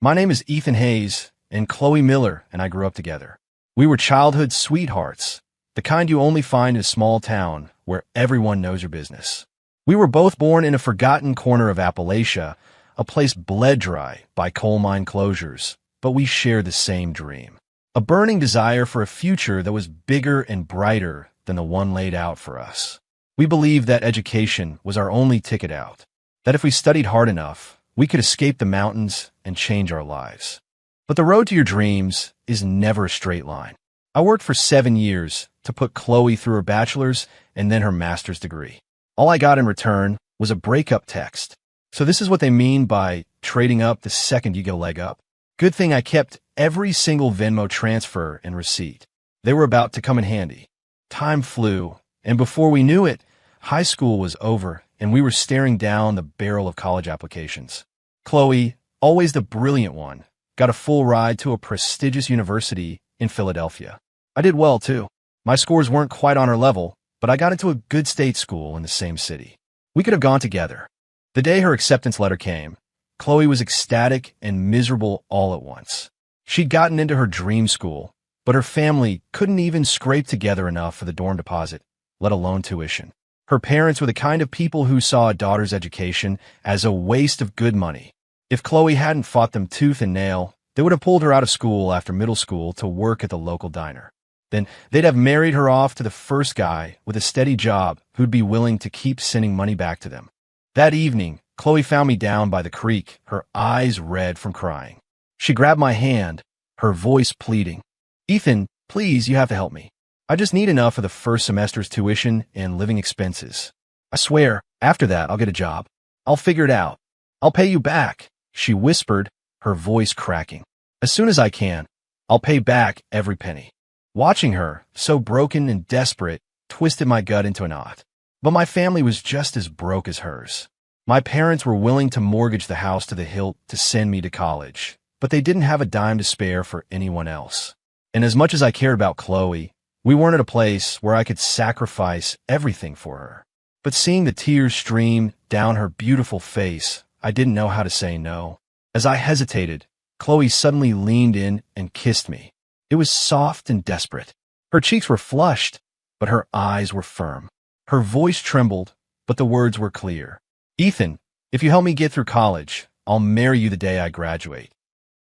My name is Ethan Hayes, and Chloe Miller and I grew up together. We were childhood sweethearts, the kind you only find in a small town where everyone knows your business. We were both born in a forgotten corner of Appalachia, a place bled dry by coal mine closures, but we shared the same dream. A burning desire for a future that was bigger and brighter than the one laid out for us. We believed that education was our only ticket out, that if we studied hard enough, we could escape the mountains and change our lives. But the road to your dreams is never a straight line. I worked for 7 years to put Chloe through her bachelor's and then her master's degree. All I got in return was a breakup text. So this is what they mean by trading up the second you get a leg up. Good thing I kept every single Venmo transfer and receipt. They were about to come in handy. Time flew, and before we knew it, high school was over and we were staring down the barrel of college applications. Chloe, always the brilliant one, got a full ride to a prestigious university in Philadelphia. I did well, too. My scores weren't quite on her level, but I got into a good state school in the same city. We could have gone together. The day her acceptance letter came, Chloe was ecstatic and miserable all at once. She'd gotten into her dream school, but her family couldn't even scrape together enough for the dorm deposit, let alone tuition. Her parents were the kind of people who saw a daughter's education as a waste of good money. If Chloe hadn't fought them tooth and nail, they would have pulled her out of school after middle school to work at the local diner. Then they'd have married her off to the first guy with a steady job who'd be willing to keep sending money back to them. That evening, Chloe found me down by the creek, her eyes red from crying. She grabbed my hand, her voice pleading. "Ethan, please, you have to help me. I just need enough for the first semester's tuition and living expenses. I swear, after that, I'll get a job. I'll figure it out. I'll pay you back," she whispered, her voice cracking. "As soon as I can, I'll pay back every penny." Watching her, so broken and desperate, twisted my gut into a knot. But my family was just as broke as hers. My parents were willing to mortgage the house to the hilt to send me to college, but they didn't have a dime to spare for anyone else. And as much as I cared about Chloe, we weren't at a place where I could sacrifice everything for her. But seeing the tears stream down her beautiful face, I didn't know how to say no. As I hesitated, Chloe suddenly leaned in and kissed me. It was soft and desperate. Her cheeks were flushed, but her eyes were firm. Her voice trembled, but the words were clear. "Ethan, if you help me get through college, I'll marry you the day I graduate."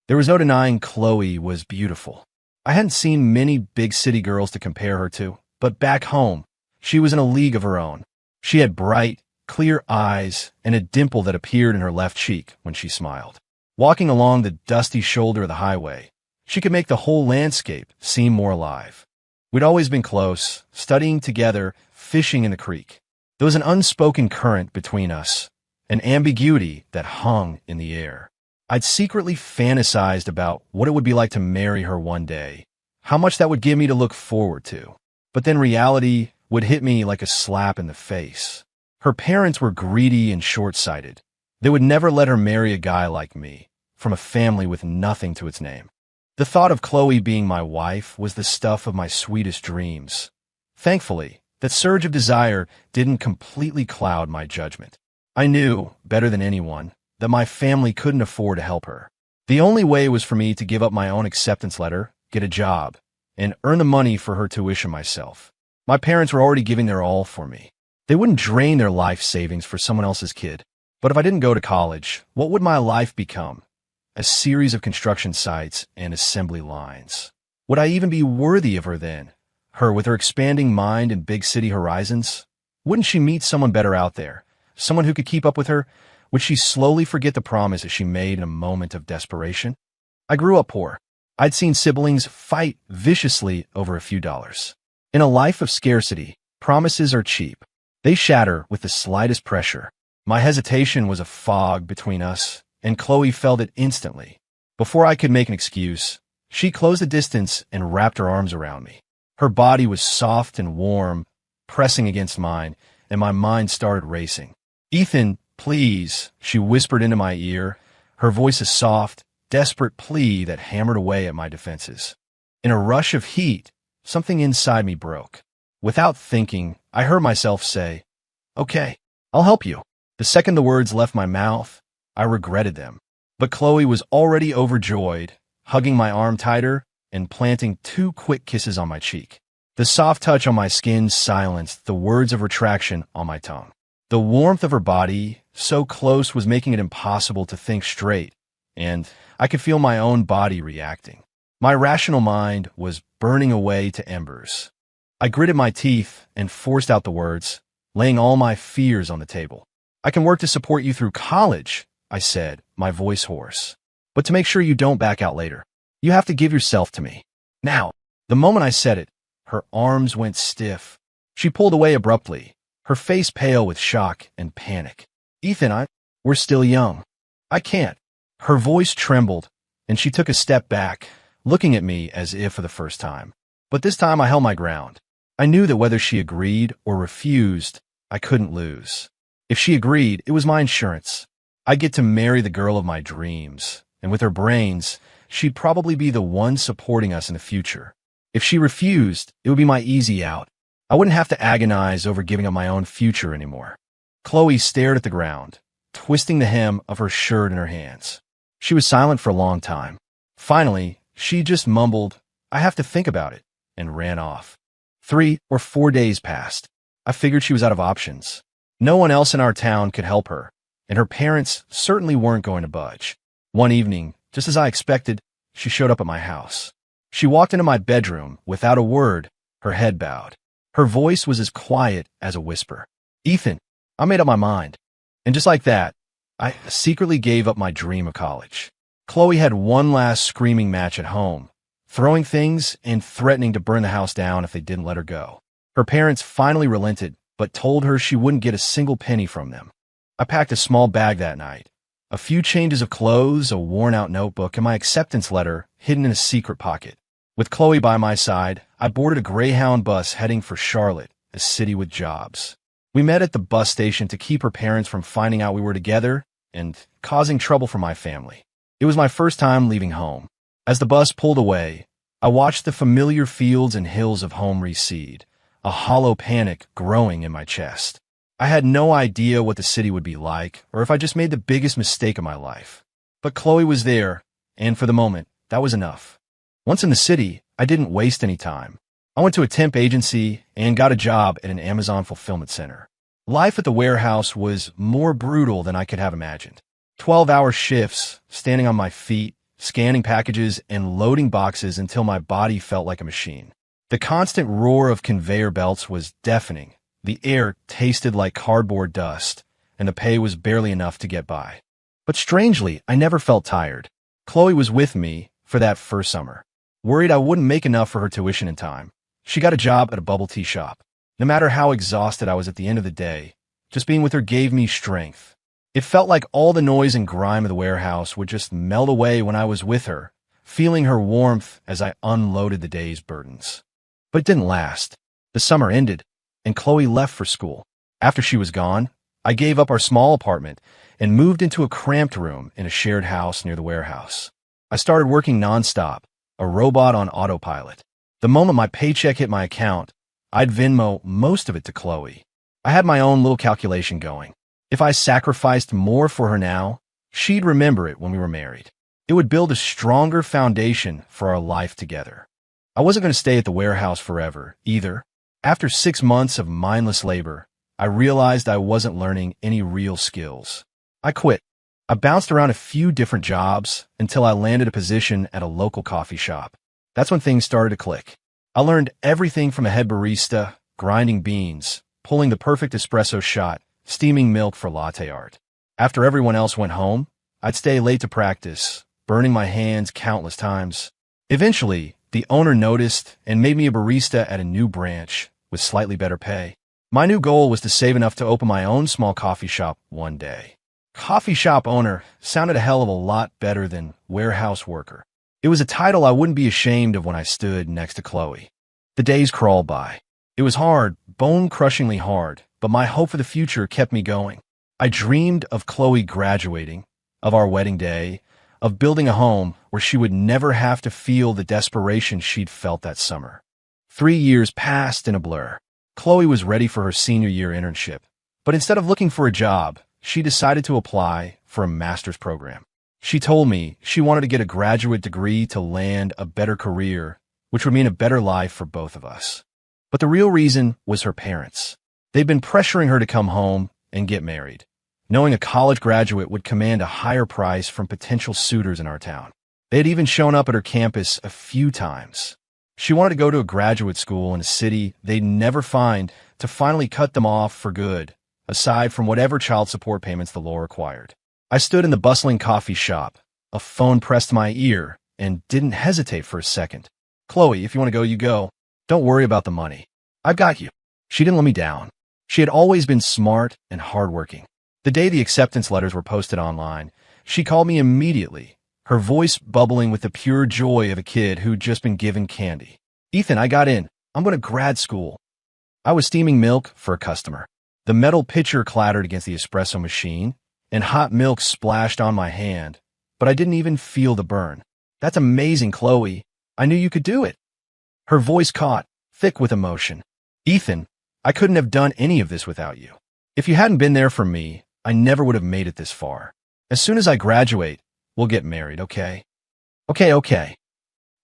There was no denying Chloe was beautiful. I hadn't seen many big city girls to compare her to, but back home, she was in a league of her own. She had bright, clear eyes and a dimple that appeared in her left cheek when she smiled. Walking along the dusty shoulder of the highway, she could make the whole landscape seem more alive. We'd always been close, studying together, fishing in the creek. There was an unspoken current between us, an ambiguity that hung in the air. I'd secretly fantasized about what it would be like to marry her one day, how much that would give me to look forward to. But then reality would hit me like a slap in the face. Her parents were greedy and short-sighted. They would never let her marry a guy like me, from a family with nothing to its name. The thought of Chloe being my wife was the stuff of my sweetest dreams. Thankfully, that surge of desire didn't completely cloud my judgment. I knew, better than anyone, that my family couldn't afford to help her. The only way was for me to give up my own acceptance letter, get a job, and earn the money for her tuition myself. My parents were already giving their all for me. They wouldn't drain their life savings for someone else's kid. But if I didn't go to college, what would my life become? A series of construction sites and assembly lines. Would I even be worthy of her then? Her with her expanding mind and big city horizons? Wouldn't she meet someone better out there? Someone who could keep up with her? Would she slowly forget the promises she made in a moment of desperation? I grew up poor. I'd seen siblings fight viciously over a few dollars. In a life of scarcity, promises are cheap. They shatter with the slightest pressure. My hesitation was a fog between us, and Chloe felt it instantly. Before I could make an excuse, she closed the distance and wrapped her arms around me. Her body was soft and warm, pressing against mine, and my mind started racing. "Ethan, please," she whispered into my ear, her voice a soft, desperate plea that hammered away at my defenses. In a rush of heat, something inside me broke. Without thinking, I heard myself say, "Okay, I'll help you." The second the words left my mouth, I regretted them. But Chloe was already overjoyed, hugging my arm tighter and planting 2 quick kisses on my cheek. The soft touch on my skin silenced the words of retraction on my tongue. The warmth of her body, so close, was making it impossible to think straight, and I could feel my own body reacting. My rational mind was burning away to embers. I gritted my teeth and forced out the words, laying all my fears on the table. "I can work to support you through college," I said, my voice hoarse. "But to make sure you don't back out later, you have to give yourself to me. Now." The moment I said it, her arms went stiff. She pulled away abruptly, her face pale with shock and panic. "Ethan, we're still young. I can't." Her voice trembled, and she took a step back, looking at me as if for the first time. But this time I held my ground. I knew that whether she agreed or refused, I couldn't lose. If she agreed, it was my insurance. I'd get to marry the girl of my dreams, and with her brains, she'd probably be the one supporting us in the future. If she refused, it would be my easy out. I wouldn't have to agonize over giving up my own future anymore. Chloe stared at the ground, twisting the hem of her shirt in her hands. She was silent for a long time. Finally, she just mumbled, "I have to think about it," and ran off. 3 or 4 days passed. I figured she was out of options. No one else in our town could help her, and her parents certainly weren't going to budge. One evening, just as I expected, she showed up at my house. She walked into my bedroom without a word, her head bowed. Her voice was as quiet as a whisper. "Ethan, I made up my mind." And just like that, I secretly gave up my dream of college. Chloe had one last screaming match at home, throwing things and threatening to burn the house down if they didn't let her go. Her parents finally relented, but told her she wouldn't get a single penny from them. I packed a small bag that night, a few changes of clothes, a worn-out notebook, and my acceptance letter hidden in a secret pocket. With Chloe by my side, I boarded a Greyhound bus heading for Charlotte, a city with jobs. We met at the bus station to keep her parents from finding out we were together and causing trouble for my family. It was my first time leaving home. As the bus pulled away, I watched the familiar fields and hills of home recede, a hollow panic growing in my chest. I had no idea what the city would be like, or if I just made the biggest mistake of my life. But Chloe was there, and for the moment, that was enough. Once in the city, I didn't waste any time. I went to a temp agency and got a job at an Amazon fulfillment center. Life at the warehouse was more brutal than I could have imagined. 12-hour shifts, standing on my feet, scanning packages, and loading boxes until my body felt like a machine. The constant roar of conveyor belts was deafening. The air tasted like cardboard dust, and the pay was barely enough to get by. But strangely, I never felt tired. Chloe was with me for that first summer. Worried I wouldn't make enough for her tuition in time, she got a job at a bubble tea shop. No matter how exhausted I was at the end of the day, just being with her gave me strength. It felt like all the noise and grime of the warehouse would just melt away when I was with her, feeling her warmth as I unloaded the day's burdens. But it didn't last. The summer ended, and Chloe left for school. After she was gone, I gave up our small apartment and moved into a cramped room in a shared house near the warehouse. I started working nonstop, a robot on autopilot. The moment my paycheck hit my account, I'd Venmo most of it to Chloe. I had my own little calculation going. If I sacrificed more for her now, she'd remember it when we were married. It would build a stronger foundation for our life together. I wasn't going to stay at the warehouse forever, either. After 6 months of mindless labor, I realized I wasn't learning any real skills. I quit. I bounced around a few different jobs until I landed a position at a local coffee shop. That's when things started to click. I learned everything from a head barista, grinding beans, pulling the perfect espresso shot, steaming milk for latte art. After everyone else went home, I'd stay late to practice, burning my hands countless times. Eventually, the owner noticed and made me a barista at a new branch with slightly better pay. My new goal was to save enough to open my own small coffee shop one day. Coffee shop owner sounded a hell of a lot better than warehouse worker. It was a title I wouldn't be ashamed of when I stood next to Chloe. The days crawled by. It was hard, bone-crushingly hard, but my hope for the future kept me going. I dreamed of Chloe graduating, of our wedding day, of building a home where she would never have to feel the desperation she'd felt that summer. 3 years passed in a blur. Chloe was ready for her senior year internship, but instead of looking for a job, she decided to apply for a master's program. She told me she wanted to get a graduate degree to land a better career, which would mean a better life for both of us. But the real reason was her parents. They'd been pressuring her to come home and get married, knowing a college graduate would command a higher price from potential suitors in our town. They had even shown up at her campus a few times. She wanted to go to a graduate school in a city they'd never find to finally cut them off for good, aside from whatever child support payments the law required. I stood in the bustling coffee shop, a phone pressed to my ear, and didn't hesitate for a second. Chloe, if you want to go, you go. Don't worry about the money. I've got you. She didn't let me down. She had always been smart and hardworking. The day the acceptance letters were posted online, she called me immediately, her voice bubbling with the pure joy of a kid who'd just been given candy. Ethan, I got in. I'm going to grad school. I was steaming milk for a customer. The metal pitcher clattered against the espresso machine, and hot milk splashed on my hand, but I didn't even feel the burn. That's amazing, Chloe. I knew you could do it. Her voice caught, thick with emotion. Ethan, I couldn't have done any of this without you. If you hadn't been there for me, I never would have made it this far. As soon as I graduate, we'll get married, okay? Okay.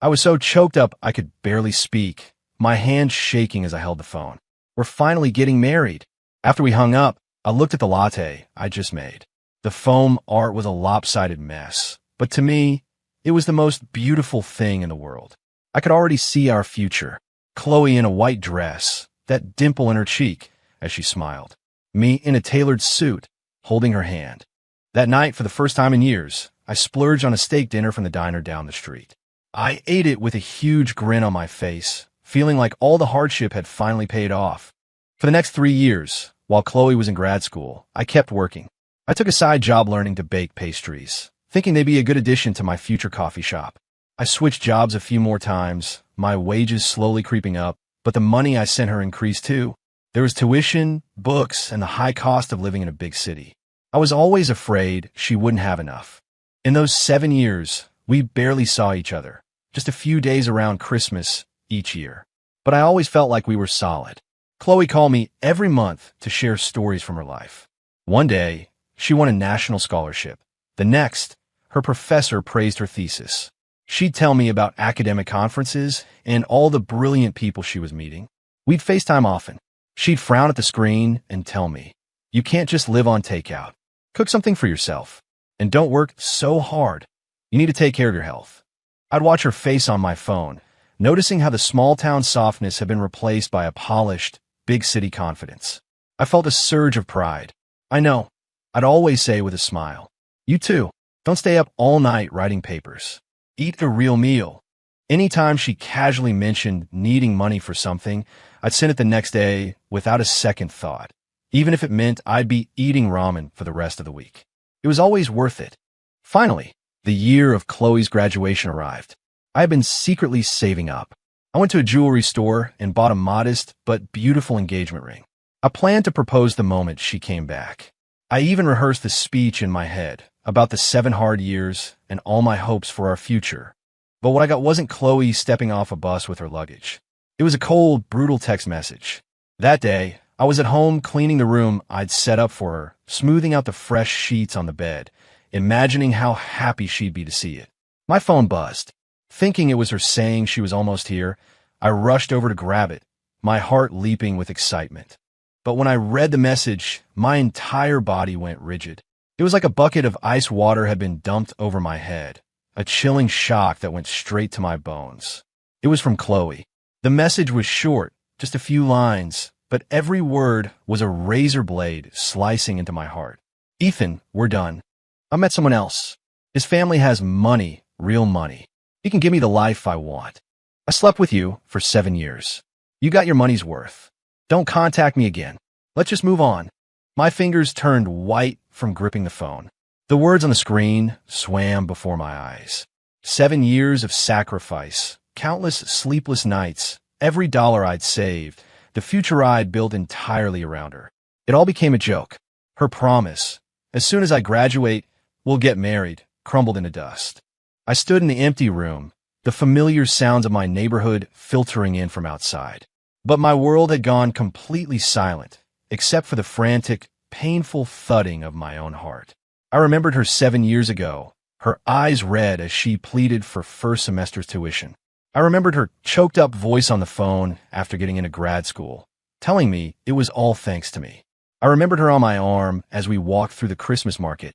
I was so choked up I could barely speak, my hands shaking as I held the phone. We're finally getting married. After we hung up, I looked at the latte I just made. The foam art was a lopsided mess, but to me, it was the most beautiful thing in the world. I could already see our future. Chloe in a white dress, that dimple in her cheek as she smiled. Me in a tailored suit, holding her hand. That night, for the first time in years, I splurged on a steak dinner from the diner down the street. I ate it with a huge grin on my face, feeling like all the hardship had finally paid off. For the next 3 years, while Chloe was in grad school, I kept working. I took a side job learning to bake pastries, thinking they'd be a good addition to my future coffee shop. I switched jobs a few more times, my wages slowly creeping up, but the money I sent her increased too. There was tuition, books, and the high cost of living in a big city. I was always afraid she wouldn't have enough. In those 7 years, we barely saw each other, just a few days around Christmas each year. But I always felt like we were solid. Chloe called me every month to share stories from her life. One day, she won a national scholarship. The next, her professor praised her thesis. She'd tell me about academic conferences and all the brilliant people she was meeting. We'd FaceTime often. She'd frown at the screen and tell me, "You can't just live on takeout. Cook something for yourself. And don't work so hard. You need to take care of your health." I'd watch her face on my phone, noticing how the small-town softness had been replaced by a polished, big-city confidence. I felt a surge of pride. I know, I'd always say with a smile. You too. Don't stay up all night writing papers. Eat a real meal. Anytime she casually mentioned needing money for something, I'd send it the next day without a second thought, even if it meant I'd be eating ramen for the rest of the week. It was always worth it. Finally, the year of Chloe's graduation arrived. I had been secretly saving up. I went to a jewelry store and bought a modest but beautiful engagement ring. I planned to propose the moment she came back. I even rehearsed the speech in my head about the 7 hard years and all my hopes for our future. But what I got wasn't Chloe stepping off a bus with her luggage. It was a cold, brutal text message. That day, I was at home cleaning the room I'd set up for her, smoothing out the fresh sheets on the bed, imagining how happy she'd be to see it. My phone buzzed. Thinking it was her saying she was almost here, I rushed over to grab it, my heart leaping with excitement. But when I read the message, my entire body went rigid. It was like a bucket of ice water had been dumped over my head, a chilling shock that went straight to my bones. It was from Chloe. The message was short, just a few lines, but every word was a razor blade slicing into my heart. "Ethan, we're done. I met someone else. His family has money, real money. He can give me the life I want. I slept with you for 7 years. You got your money's worth. Don't contact me again. Let's just move on." My fingers turned white from gripping the phone. The words on the screen swam before my eyes. 7 years of sacrifice, countless sleepless nights, every dollar I'd saved, the future I'd built entirely around her. It all became a joke. Her promise, "As soon as I graduate, we'll get married," crumbled into dust. I stood in the empty room, the familiar sounds of my neighborhood filtering in from outside. But my world had gone completely silent, except for the frantic, painful thudding of my own heart. I remembered her 7 years ago, her eyes red as she pleaded for first semester's tuition. I remembered her choked-up voice on the phone after getting into grad school, telling me it was all thanks to me. I remembered her on my arm as we walked through the Christmas market.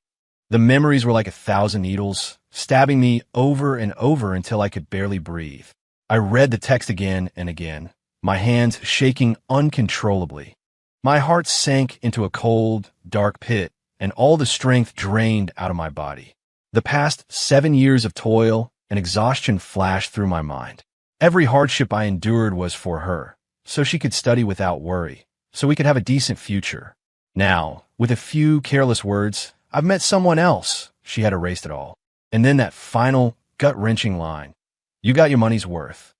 The memories were like 1,000 needles, stabbing me over and over until I could barely breathe. I read the text again and again, my hands shaking uncontrollably. My heart sank into a cold, dark pit, and all the strength drained out of my body. The past 7 years of toil and exhaustion flashed through my mind. Every hardship I endured was for her, so she could study without worry, so we could have a decent future. Now, with a few careless words, I've met someone else. She had erased it all. And then that final, gut-wrenching line. You got your money's worth.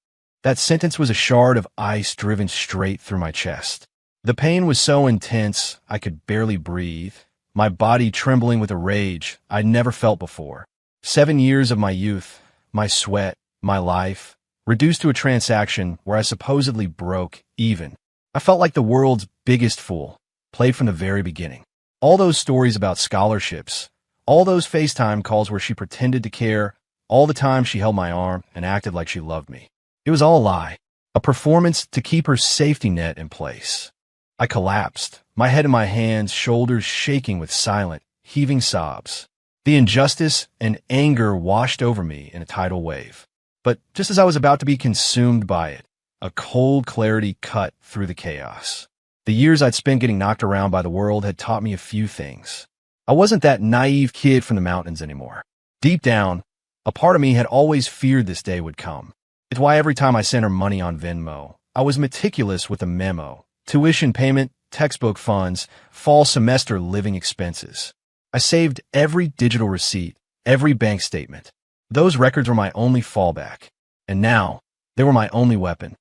That sentence was a shard of ice driven straight through my chest. The pain was so intense, I could barely breathe, my body trembling with a rage I'd never felt before. 7 years of my youth, my sweat, my life, reduced to a transaction where I supposedly broke even. I felt like the world's biggest fool, played from the very beginning. All those stories about scholarships, all those FaceTime calls where she pretended to care, all the time she held my arm and acted like she loved me. It was all a lie, a performance to keep her safety net in place. I collapsed, my head in my hands, shoulders shaking with silent, heaving sobs. The injustice and anger washed over me in a tidal wave. But just as I was about to be consumed by it, a cold clarity cut through the chaos. The years I'd spent getting knocked around by the world had taught me a few things. I wasn't that naive kid from the mountains anymore. Deep down, a part of me had always feared this day would come. It's why every time I sent her money on Venmo, I was meticulous with a memo, tuition payment, textbook funds, fall semester living expenses. I saved every digital receipt, every bank statement. Those records were my only fallback. And now, they were my only weapon.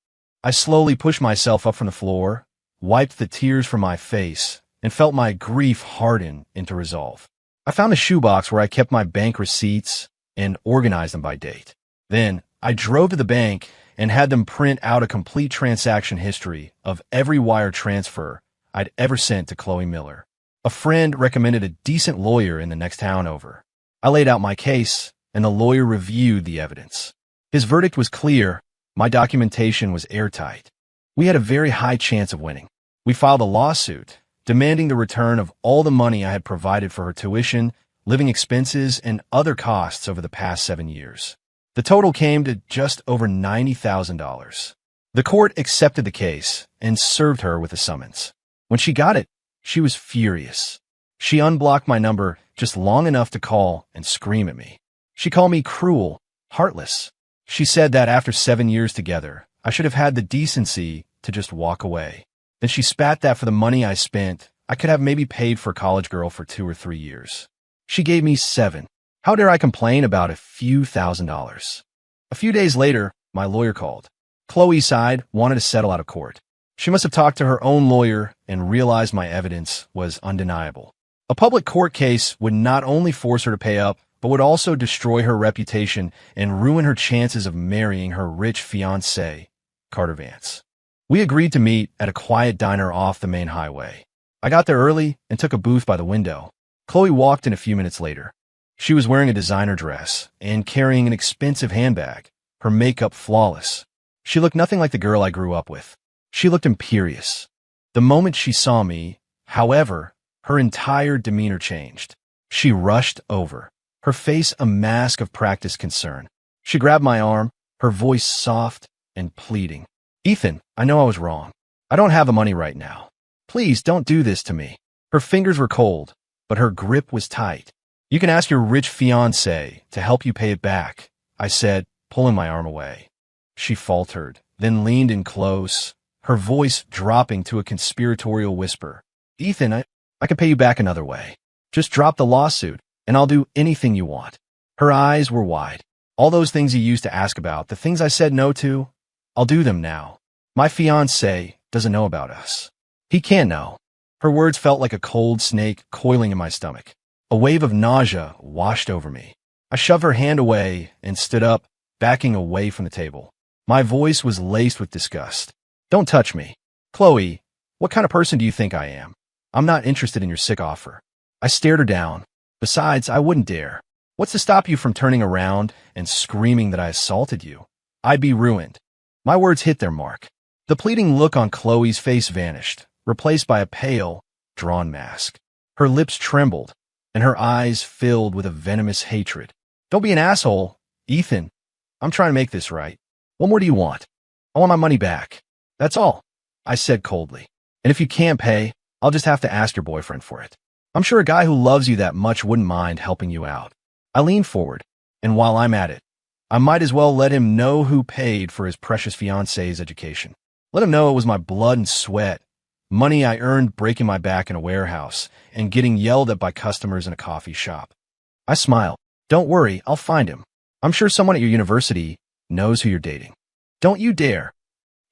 I slowly pushed myself up from the floor, wiped the tears from my face, and felt my grief harden into resolve. I found a shoebox where I kept my bank receipts and organized them by date. Then, I drove to the bank and had them print out a complete transaction history of every wire transfer I'd ever sent to Chloe Miller. A friend recommended a decent lawyer in the next town over. I laid out my case, and the lawyer reviewed the evidence. His verdict was clear. My documentation was airtight. We had a very high chance of winning. We filed a lawsuit, demanding the return of all the money I had provided for her tuition, living expenses, and other costs over the past 7 years. The total came to just over $90,000. The court accepted the case and served her with a summons. When she got it, she was furious. She unblocked my number just long enough to call and scream at me. She called me cruel, heartless. She said that after 7 years together, I should have had the decency to just walk away. Then she spat that for the money I spent, I could have maybe paid for a college girl for 2 or 3 years. She gave me 7. How dare I complain about a few $1,000s? A few days later, my lawyer called. Chloe's side wanted to settle out of court. She must have talked to her own lawyer and realized my evidence was undeniable. A public court case would not only force her to pay up, but would also destroy her reputation and ruin her chances of marrying her rich fiancé, Carter Vance. We agreed to meet at a quiet diner off the main highway. I got there early and took a booth by the window. Chloe walked in a few minutes later. She was wearing a designer dress and carrying an expensive handbag, her makeup flawless. She looked nothing like the girl I grew up with. She looked imperious. The moment she saw me, however, her entire demeanor changed. She rushed over, her face a mask of practiced concern. She grabbed my arm, her voice soft and pleading. Ethan, I know I was wrong. I don't have the money right now. Please don't do this to me. Her fingers were cold, but her grip was tight. You can ask your rich fiancé to help you pay it back, I said, pulling my arm away. She faltered, then leaned in close, her voice dropping to a conspiratorial whisper. Ethan, I can pay you back another way. Just drop the lawsuit, and I'll do anything you want. Her eyes were wide. All those things you used to ask about, the things I said no to, I'll do them now. My fiancé doesn't know about us. He can't know. Her words felt like a cold snake coiling in my stomach. A wave of nausea washed over me. I shoved her hand away and stood up, backing away from the table. My voice was laced with disgust. Don't touch me. Chloe, what kind of person do you think I am? I'm not interested in your sick offer. I stared her down. Besides, I wouldn't dare. What's to stop you from turning around and screaming that I assaulted you? I'd be ruined. My words hit their mark. The pleading look on Chloe's face vanished, replaced by a pale, drawn mask. Her lips trembled, and her eyes filled with a venomous hatred. Don't be an asshole, Ethan. I'm trying to make this right. What more do you want? I want my money back. That's all, I said coldly. And if you can't pay, I'll just have to ask your boyfriend for it. I'm sure a guy who loves you that much wouldn't mind helping you out. I leaned forward, and while I'm at it, I might as well let him know who paid for his precious fiancé's education. Let him know it was my blood and sweat, money I earned breaking my back in a warehouse and getting yelled at by customers in a coffee shop. I smiled. Don't worry, I'll find him. I'm sure someone at your university knows who you're dating. Don't you dare.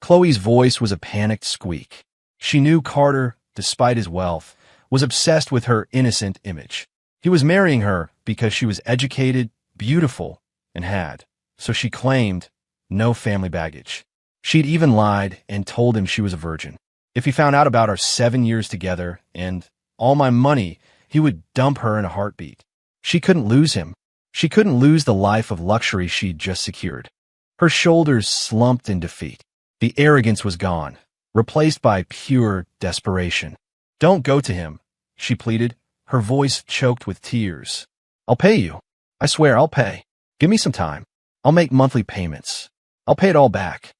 Chloe's voice was a panicked squeak. She knew Carter, despite his wealth, was obsessed with her innocent image. He was marrying her because she was educated, beautiful, and had, so she claimed, no family baggage. She'd even lied and told him she was a virgin. If he found out about our 7 years together and all my money, he would dump her in a heartbeat. She couldn't lose him. She couldn't lose the life of luxury she'd just secured. Her shoulders slumped in defeat. The arrogance was gone, replaced by pure desperation. Don't go to him, she pleaded, her voice choked with tears. I'll pay you. I swear I'll pay. Give me some time. I'll make monthly payments. I'll pay it all back.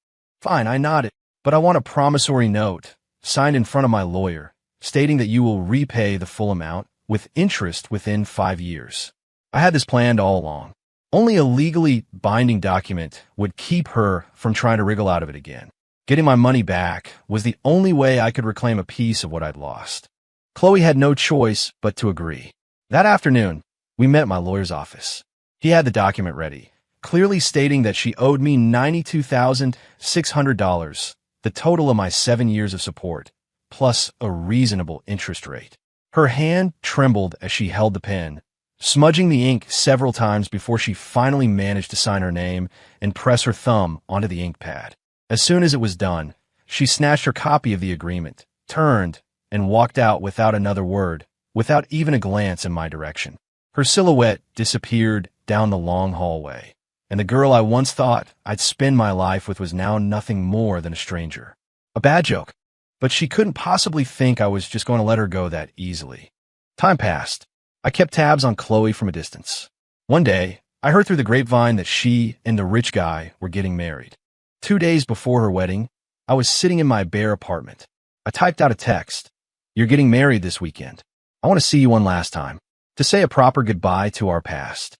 Fine, I nodded, but I want a promissory note, signed in front of my lawyer, stating that you will repay the full amount with interest within 5 years. I had this planned all along. Only a legally binding document would keep her from trying to wriggle out of it again. Getting my money back was the only way I could reclaim a piece of what I'd lost. Chloe had no choice but to agree. That afternoon, we met at my lawyer's office. He had the document ready, clearly stating that she owed me $92,600, the total of my 7 years of support, plus a reasonable interest rate. Her hand trembled as she held the pen, smudging the ink several times before she finally managed to sign her name and press her thumb onto the ink pad. As soon as it was done, she snatched her copy of the agreement, turned, and walked out without another word, without even a glance in my direction. Her silhouette disappeared down the long hallway, and the girl I once thought I'd spend my life with was now nothing more than a stranger. A bad joke, but she couldn't possibly think I was just going to let her go that easily. Time passed. I kept tabs on Chloe from a distance. One day, I heard through the grapevine that she and the rich guy were getting married. 2 days before her wedding, I was sitting in my bare apartment. I typed out a text. You're getting married this weekend. I want to see you one last time, to say a proper goodbye to our past.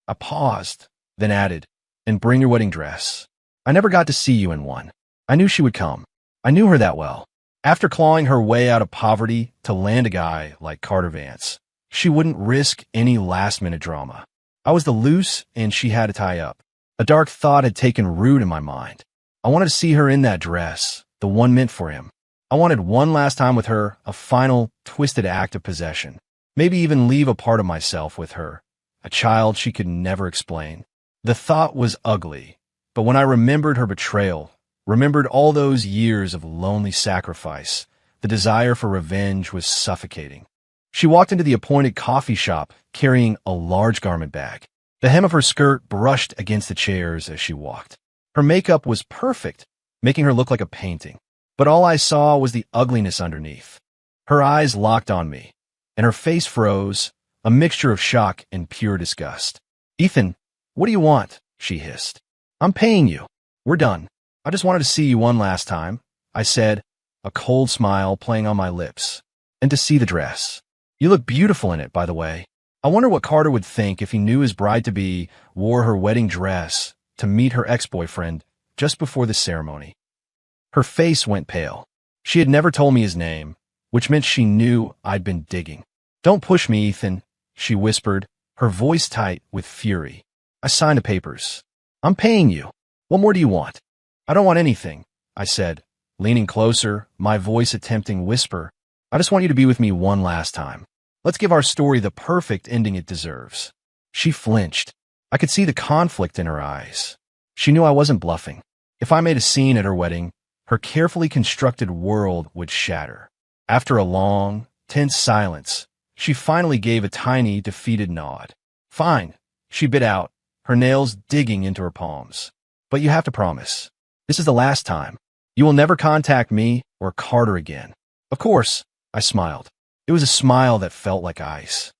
I paused, then added, and bring your wedding dress. I never got to see you in one. I knew she would come. I knew her that well. After clawing her way out of poverty to land a guy like Carter Vance, she wouldn't risk any last-minute drama. I was the loose, and she had to tie up. A dark thought had taken root in my mind. I wanted to see her in that dress, the one meant for him. I wanted one last time with her, a final, twisted act of possession. Maybe even leave a part of myself with her, a child she could never explain. The thought was ugly, but when I remembered her betrayal, remembered all those years of lonely sacrifice, the desire for revenge was suffocating. She walked into the appointed coffee shop, carrying a large garment bag. The hem of her skirt brushed against the chairs as she walked. Her makeup was perfect, making her look like a painting. But all I saw was the ugliness underneath. Her eyes locked on me, and her face froze, a mixture of shock and pure disgust. Ethan, what do you want? She hissed. I'm paying you. We're done. I just wanted to see you one last time, I said, a cold smile playing on my lips, and to see the dress. You look beautiful in it, by the way. I wonder what Carter would think if he knew his bride-to-be wore her wedding dress to meet her ex-boyfriend just before the ceremony. Her face went pale. She had never told me his name, which meant she knew I'd been digging. Don't push me, Ethan, she whispered, her voice tight with fury. I signed the papers. I'm paying you. What more do you want? I don't want anything, I said, leaning closer, my voice attempting whisper. I just want you to be with me one last time. Let's give our story the perfect ending it deserves. She flinched. I could see the conflict in her eyes. She knew I wasn't bluffing. If I made a scene at her wedding, her carefully constructed world would shatter. After a long, tense silence, she finally gave a tiny, defeated nod. Fine, She bit out, her nails digging into her palms. But you have to promise. This is the last time. You will never contact me or Carter again. Of course, I smiled. It was a smile that felt like ice.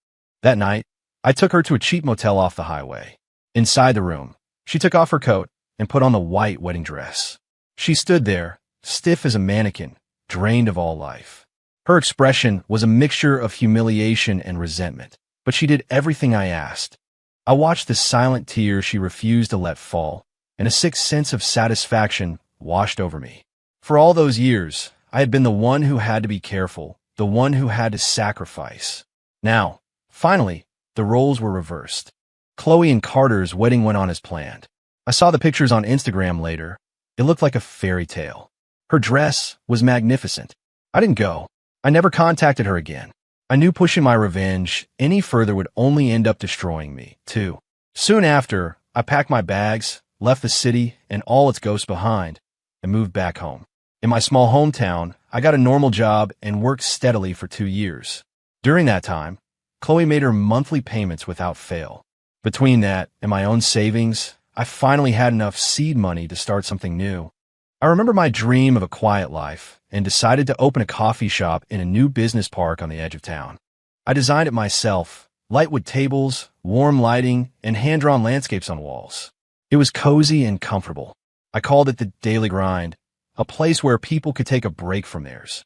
That night, I took her to a cheap motel off the highway. Inside the room, she took off her coat and put on the white wedding dress. She stood there, stiff as a mannequin, drained of all life. Her expression was a mixture of humiliation and resentment, but she did everything I asked. I watched the silent tears she refused to let fall, and a sick sense of satisfaction washed over me. For all those years, I had been the one who had to be careful, the one who had to sacrifice. Now, finally, the roles were reversed. Chloe and Carter's wedding went on as planned. I saw the pictures on Instagram later. It looked like a fairy tale. Her dress was magnificent. I didn't go. I never contacted her again. I knew pushing my revenge any further would only end up destroying me, too. Soon after, I packed my bags, left the city and all its ghosts behind, and moved back home. In my small hometown, I got a normal job and worked steadily for 2 years. During that time, Chloe made her monthly payments without fail. Between that and my own savings, I finally had enough seed money to start something new. I remember my dream of a quiet life and decided to open a coffee shop in a new business park on the edge of town. I designed it myself, lightwood tables, warm lighting, and hand-drawn landscapes on walls. It was cozy and comfortable. I called it the Daily Grind, a place where people could take a break from theirs.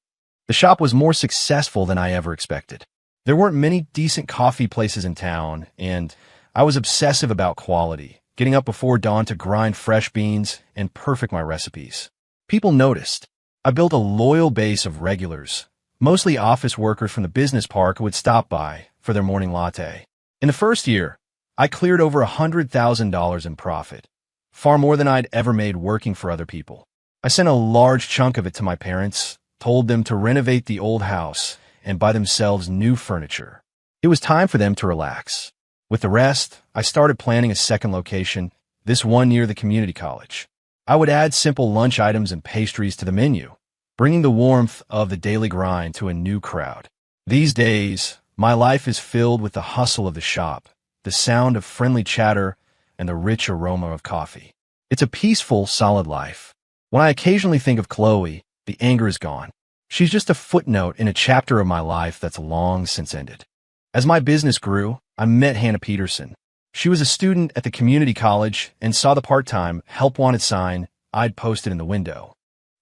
The shop was more successful than I ever expected. There weren't many decent coffee places in town, and I was obsessive about quality, getting up before dawn to grind fresh beans and perfect my recipes. People noticed. I built a loyal base of regulars, mostly office workers from the business park who would stop by for their morning latte. In the first year, I cleared over $100,000 in profit, far more than I'd ever made working for other people. I sent a large chunk of it to my parents, told them to renovate the old house and buy themselves new furniture. It was time for them to relax. With the rest, I started planning a second location, this one near the community college. I would add simple lunch items and pastries to the menu, bringing the warmth of the Daily Grind to a new crowd. These days, my life is filled with the hustle of the shop, the sound of friendly chatter, and the rich aroma of coffee. It's a peaceful, solid life. When I occasionally think of Chloe, the anger is gone. She's just a footnote in a chapter of my life that's long since ended. As my business grew, I met Hannah Peterson. She was a student at the community college and saw the part-time help wanted sign I'd posted in the window.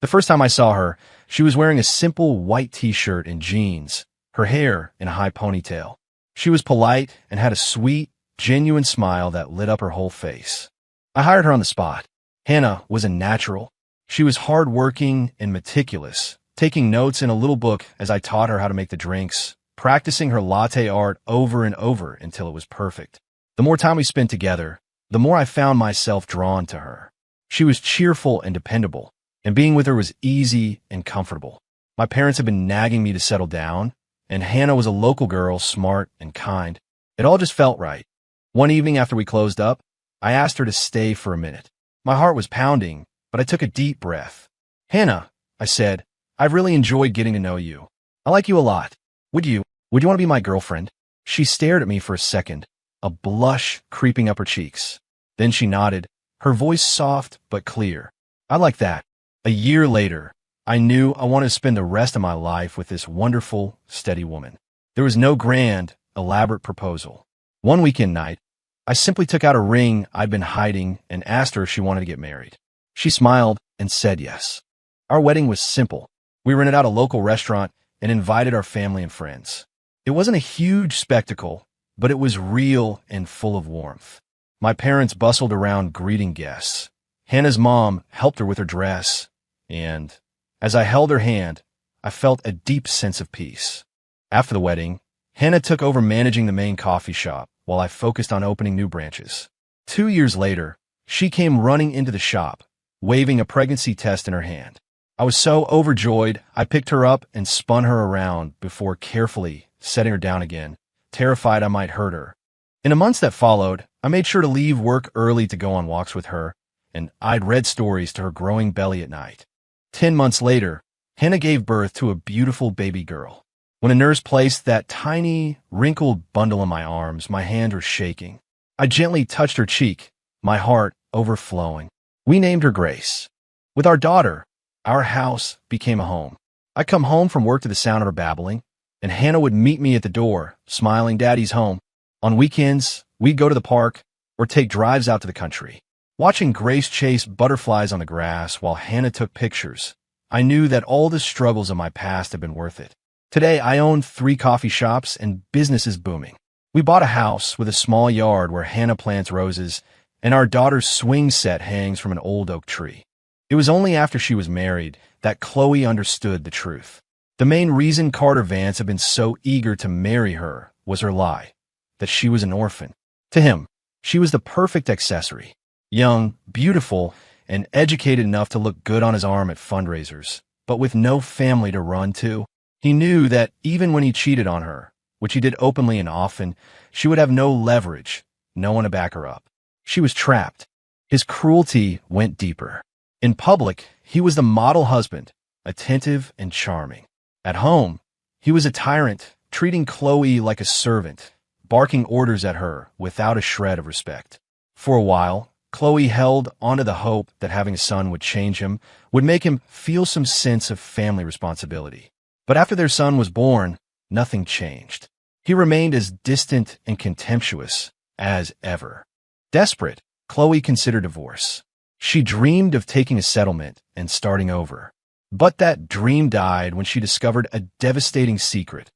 The first time I saw her, she was wearing a simple white t-shirt and jeans, her hair in a high ponytail. She was polite and had a sweet, genuine smile that lit up her whole face. I hired her on the spot. Hannah was a natural. She was hardworking and meticulous, taking notes in a little book as I taught her how to make the drinks, practicing her latte art over and over until it was perfect. The more time we spent together, the more I found myself drawn to her. She was cheerful and dependable, and being with her was easy and comfortable. My parents had been nagging me to settle down, and Hannah was a local girl, smart and kind. It all just felt right. One evening after we closed up, I asked her to stay for a minute. My heart was pounding, but I took a deep breath. "Hannah," I said, "I've really enjoyed getting to know you. I like you a lot. Would you want to be my girlfriend?" She stared at me for a second, a blush creeping up her cheeks. Then she nodded, her voice soft but clear. "I like that." A year later, I knew I wanted to spend the rest of my life with this wonderful, steady woman. There was no grand, elaborate proposal. One weekend night, I simply took out a ring I'd been hiding and asked her if she wanted to get married. She smiled and said yes. Our wedding was simple. We rented out a local restaurant and invited our family and friends. It wasn't a huge spectacle, but it was real and full of warmth. My parents bustled around greeting guests. Hannah's mom helped her with her dress, and as I held her hand, I felt a deep sense of peace. After the wedding, Hannah took over managing the main coffee shop while I focused on opening new branches. 2 years later, she came running into the shop, waving a pregnancy test in her hand. I was so overjoyed, I picked her up and spun her around before carefully setting her down again, terrified I might hurt her. In the months that followed, I made sure to leave work early to go on walks with her, and I'd read stories to her growing belly at night. 10 months later, Hannah gave birth to a beautiful baby girl. When a nurse placed that tiny, wrinkled bundle in my arms, my hands were shaking. I gently touched her cheek, my heart overflowing. We named her Grace. With our daughter, our house became a home. I'd come home from work to the sound of her babbling, and Hannah would meet me at the door, smiling, "Daddy's home." On weekends, we'd go to the park or take drives out to the country. Watching Grace chase butterflies on the grass while Hannah took pictures, I knew that all the struggles of my past had been worth it. Today, I own 3 coffee shops and business is booming. We bought a house with a small yard where Hannah plants roses, and our daughter's swing set hangs from an old oak tree. It was only after she was married that Chloe understood the truth. The main reason Carter Vance had been so eager to marry her was her lie, that she was an orphan. To him, she was the perfect accessory, young, beautiful, and educated enough to look good on his arm at fundraisers, but with no family to run to. He knew that even when he cheated on her, which he did openly and often, she would have no leverage, no one to back her up. She was trapped. His cruelty went deeper. In public, he was the model husband, attentive and charming. At home, he was a tyrant, treating Chloe like a servant, barking orders at her without a shred of respect. For a while, Chloe held onto the hope that having a son would change him, would make him feel some sense of family responsibility. But after their son was born, nothing changed. He remained as distant and contemptuous as ever. Desperate, Chloe considered divorce. She dreamed of taking a settlement and starting over. But that dream died when she discovered a devastating secret.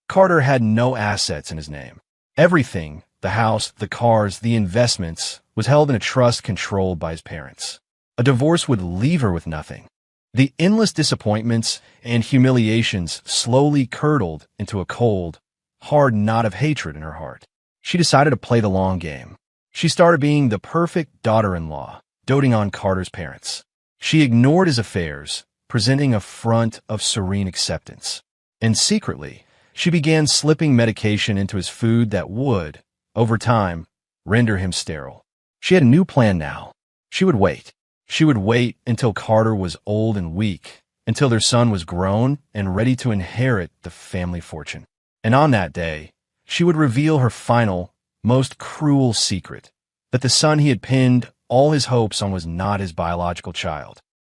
Carter had no assets in his name. Everything, the house, the cars, the investments, was held in a trust controlled by his parents. A divorce would leave her with nothing. The endless disappointments and humiliations slowly curdled into a cold, hard knot of hatred in her heart. She decided to play the long game. She started being the perfect daughter-in-law, doting on Carter's parents. She ignored his affairs, presenting a front of serene acceptance. And secretly, she began slipping medication into his food that would, over time, render him sterile. She had a new plan now. She would wait. She would wait until Carter was old and weak, until their son was grown and ready to inherit the family fortune. And on that day, she would reveal her final, most cruel secret, that the son he had pinned all his hopes on was not his biological child.